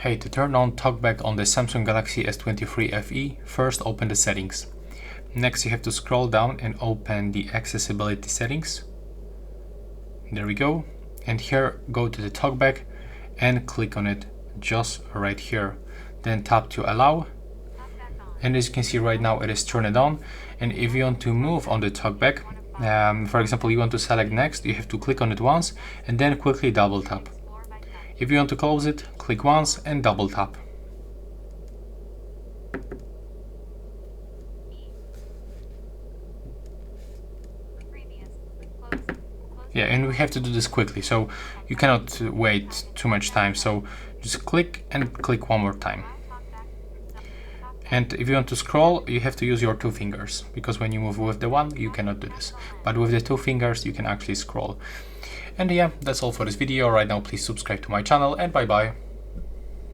Hey, to turn on Talkback on the Samsung Galaxy S23 FE, first open the settings. Next you have to scroll down and open the accessibility settings. There we go. And here go to the Talkback and click on it just right here. Then tap to allow. And as you can see right now it is turned on. And if you want to move on the Talkback, for example you want to select next, you have to click on it once and then quickly double tap. If you want to close it, click once and double tap. Yeah, and we have to do this quickly, so you cannot wait too much time, so just click and click one more time. And if you want to scroll, you have to use your two fingers, because when you move with the one, you cannot do this. But with the two fingers, you can actually scroll. And yeah, that's all for this video. Right now, please subscribe to my channel and bye bye.